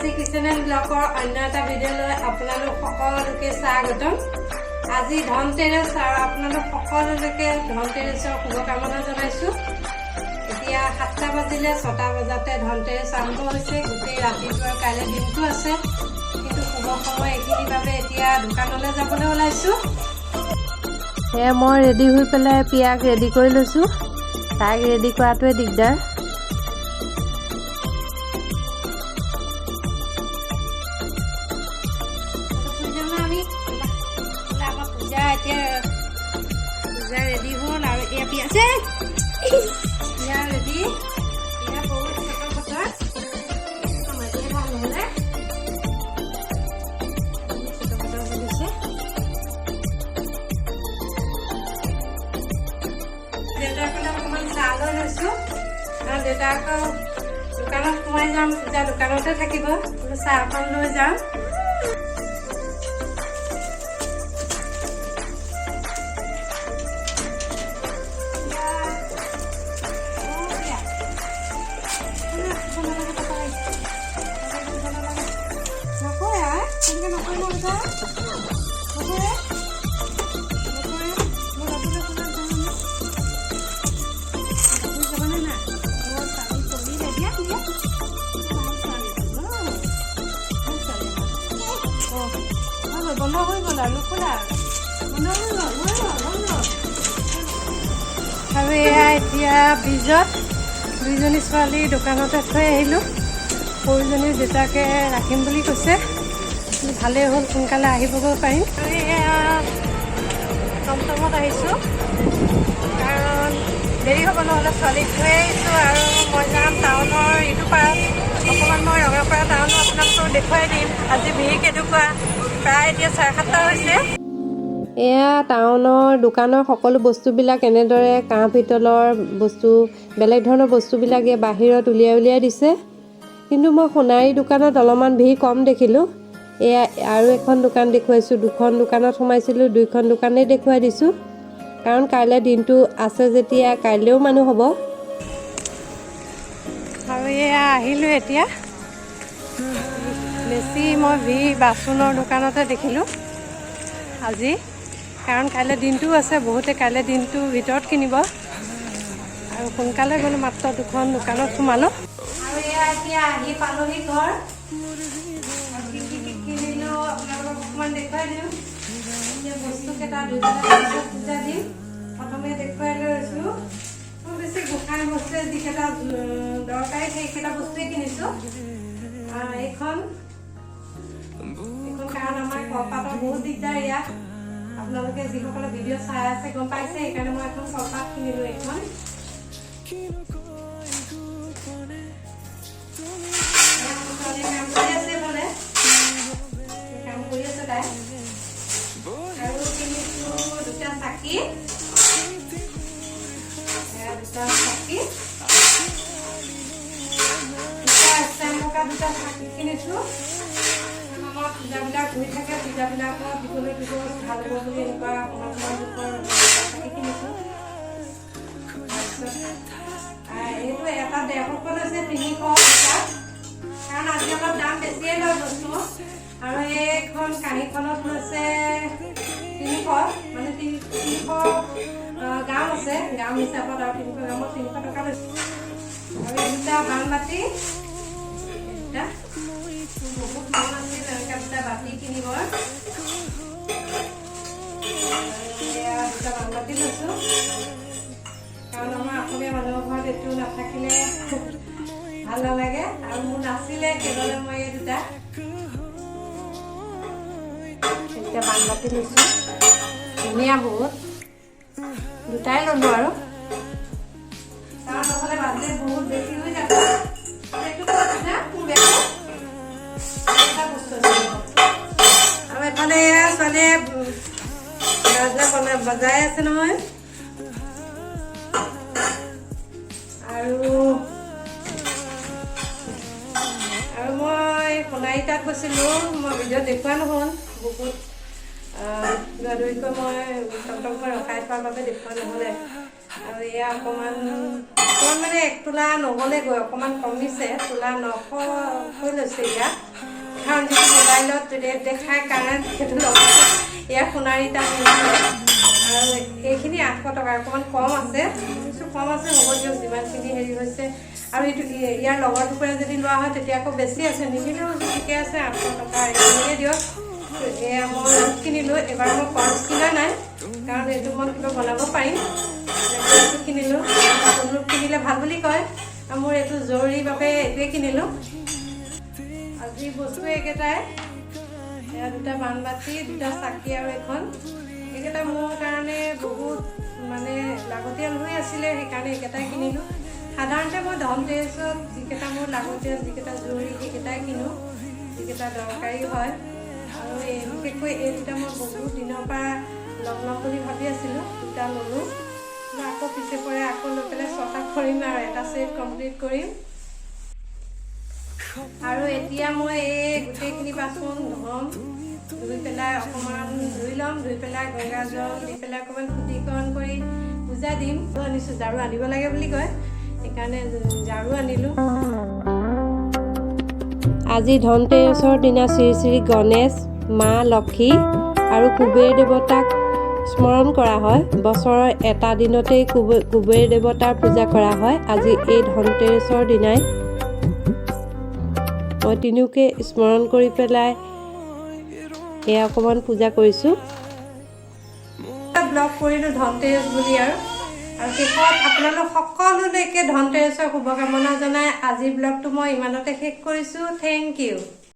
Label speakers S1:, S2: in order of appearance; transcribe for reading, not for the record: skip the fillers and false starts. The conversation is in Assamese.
S1: শ্ৰী কিচেন ব্লগৰ অন্য এটা ভিডিঅ'লৈ আপোনালোক সকলোকে স্বাগতম। আজি ধনতেৰছ আৰু আপোনালোক সকলোকে ধনতেৰছৰ শুভকামনা জনাইছোঁ। এতিয়া 7টা বাজিলে, 6টা বজাতে ধনতেৰছ আৰম্ভ হৈছে। গোটেই ৰাতিটো আৰু কাইলৈ দিনটো আছে, কিন্তু শুভ সময় এইখিনিৰ বাবে এতিয়া দোকানলৈ যাবলৈ ওলাইছোঁ। সেয়া মই ৰেডি হৈ পেলাই পিয়াক ৰেডি কৰি লৈছোঁ। তাইক ৰেডি কৰাটোৱে দিগদাৰ। পূজা ৰেডি হ'ল আৰু এয়া পিয়াছে এয়া ৰেডি। এয়া বহুত ফটৰ ফটৰ মাতিয়ে ভাল নহ'লে ফটৰ ফটৰ হৈ গৈছে। দেউতাকলৈ অকণমান চাহ লৈ লৈছোঁ, কাৰণ দেউতা আকৌ দোকানত সোমাই যাম, পূজা দোকানতে থাকিব, চাহ অকণ লৈ যাম। বন্ধ হৈ গ'ল আৰু নোখোলা আৰু এয়া এতিয়া ব্ৰিজত দুইজনী ছোৱালী দোকানতে থৈ আহিলোঁ। সৰুজনী দেউতাকে ৰাখিম বুলি কৈছে, ভালেই হ'ল, সোনকালে আহিবগৈ পাৰিম। আৰু এয়া টমটমত আহিছোঁ, কাৰণ দেৰি হ'ব নহ'লে ছোৱালীক থৈ আহিছোঁ। আৰু মই যাম টাউনৰ ইটো পাৰত, অকণমান মই ৰঙাপাৰা টাউনো আপোনালোকক দেখুৱাই দিম। আজি ভিৰ কেনেকুৱা, প্ৰায় এতিয়া 7:30 হৈছে। এয়া টাউনৰ দোকানৰ সকলো বস্তুবিলাক এনেদৰে কাঁহ পিতলৰ বস্তু, বেলেগ ধৰণৰ বস্তুবিলাক এই বাহিৰত উলিয়াই দিছে। কিন্তু মই সোণাৰী দোকানত অলপমান ভিৰ কম দেখিলোঁ। এয়া আৰু এখন দোকান দেখুৱাইছোঁ, 2খন দোকানত সোমাইছিলোঁ, 2খন দোকানেই দেখুৱাই দিছোঁ, কাৰণ কাইলৈ দিনটো আছে যেতিয়া কাইলৈও মানুহ হ'ব। আৰু এয়া আহিলোঁ এতিয়া। বেছি মই ভিৰ বাচনৰ দোকানতে দেখিলোঁ আজি, কাৰণ কাইলৈ দিনটোও আছে, বহুতে কাইলৈ দিনটোৰ ভিতৰত কিনিব। আৰু সোনকালে গ'লোঁ, মাত্ৰ 2খন দোকানত সোমালোঁ। আৰু এয়া এতিয়া আহি পালোহি ঘৰ। কি কিনিলোঁ আপোনালোকক অকণমান দেখুৱাই দিওঁ। এতিয়া বস্তুকেইটা দুইজনে পূজা দিম, প্ৰথমে দেখুৱাই লৈছোঁ। মই বেছি গোসাঁই বস্তু যিকেইটা দৰকাৰী সেইকেইটা বস্তুৱেই কিনিছোঁ। এইখন কাৰণ আমাৰ কলপাতৰ বহুত দিগদাৰ ইয়াত। আপোনালোকে যিসকলে ভিডিঅ' চাই আছে গম পাইছে, সেইকাৰণে মই এখন কলপাত কিনিলোঁ। এইখন কাম কৰি আছে তাই। আৰু কিনিছোঁ 2টা চাকি, 2টা চাকি কিনিছোঁ। পূজাবিলাক ঘূৰি থাকে, পূজাবিলাকত দিবলৈ দিব ভাল হ'ব বুলি এনেকুৱা অকণমান চাকি কিনিছোঁ। এইটো এটা 150 লৈছে, 300 দুটা, কাৰণ আজি অলপ দাম বেছিয়ে লয় বস্তু। আৰু এইখন কাঁহীখনত লৈছে 300, মানে 300 গ্ৰাম আছে, গ্ৰাম হিচাপত, আৰু 300 গ্ৰামত 300 টকা লৈছে। আৰু এই 2টা বানবাতি, বহুত মন আছিল এনেকৈ 2টা বাতি কিনিব। 2টা বানবাতি লৈছোঁ, কাৰণ আমাৰ অসমীয়া মানুহৰ ঘৰত এইটো নাথাকিলে ভাল নালাগে। আৰু মোৰ নাছিলে, সেইবাবে মই এই 2টা বানবাতি লৈছোঁ। ধুনীয়া বহুত, 2টাই ল'লোঁ আৰু, কাৰণ নহ'লে বাজেট বহুত বেছি হৈ যাব। আৰু এফালে ছোৱালীয়ে বজাই আছে নহয়। আৰু মই সোণাৰী তাত গৈছিলোঁ, মই ভিডিঅ'ত দেখুওৱা নহ'ল, বহুত দৌৰিকৈ মই টমটমখন ৰখাই থোৱাৰ বাবে দেখুওৱা নহ'লে। আৰু এয়া অকণমান মানে 1 তোলা নহ'লেগৈ, অকণমান কমিছে, তোলা 900 হৈ লৈছে ইয়াত। এখন যিটো মোবাইলত ৰেট দেখায় কাৰেণ্ট সেইটো লগাইছোঁ এয়া সোণাৰীটা আৰু এইখিনি 800 টকা অকণমান কম আছে কম আছে হ'ব দিয়ক যিমানখিনি হেৰি হৈছে আৰু এইটো ইয়াৰ লগৰ টুকুৰা যদি লোৱা হয় তেতিয়া আকৌ বেছি আছে নিকিনেও ঠিকে আছে 800 টকা এইখিনিয়ে দিয়ক এয়া মই কিনিলোঁ এবাৰ মই কৰ্চ কিনা নাই কাৰণ এইটো মই কিবা বনাব পাৰিম এইটো কিনিলোঁ অনুৰূপ কিনিলে ভাল বুলি কয় আৰু মোৰ এইটো জৰুৰী বাবে এইটোৱে কিনিলোঁ আজি বস্তু এইকেইটাই এয়া দুটা বানবাতি দুটা চাকি আৰু এখন এইকেইটা মোৰ কাৰণে বহুত মানে লাগতিয়াল হৈ আছিলে সেইকাৰণে এইকেইটাই কিনিলোঁ সাধাৰণতে মই ধনতেৰছত যিকেইটা মোৰ লাগতিয়াল যিকেইটা জৰুৰী সেইকেইটাই কিনো যিকেইটা দৰকাৰী হয় আৰু বিশেষকৈ এই দুটা মই বহুত দিনৰ পৰা ল'ম বুলি ভাবি আছিলোঁ দুটা ল'লোঁ মই আকৌ পিছে পৰে আকৌ লৈ পেলাই 6টা কৰিম আৰু এটা ছেট কমপ্লিট কৰিম আৰু এতিয়া মই এই গোটেইখিনি বাচন ধুম ধুই পেলাই অকণমান ধুই ল'ম ধুই পেলাই গংগা জল দি পেলাই অকণমান শুদ্ধিকৰণ কৰি পূজা দিম আনিছোঁ ঝাৰু আনিব লাগে বুলি কয় সেইকাৰণে ঝাৰু আনিলোঁ আজি ধনতেৰছৰ দিনা শ্ৰী শ্ৰী গণেশ মা লক্ষী আৰু কুবেৰ দেৱতাক স্মৰণ কৰা হয় বছৰৰ এটা দিনতেই কুবেৰ দেৱতাৰ পূজা কৰা হয় আজি এই ধনতেৰছৰ দিনাই মই তিনিওকে স্মৰণ কৰি পেলাই এয়া অকণমান পূজা কৰিছোঁ ব্লগ কৰিলোঁ ধনতেৰছ বুলি আৰু শেষত আপোনালোক সকলোলৈকে ধনতেৰছৰ শুভকামনা জনাই আজিৰ ব্লগটো মই ইমানতে শেষ কৰিছোঁ থেংক ইউ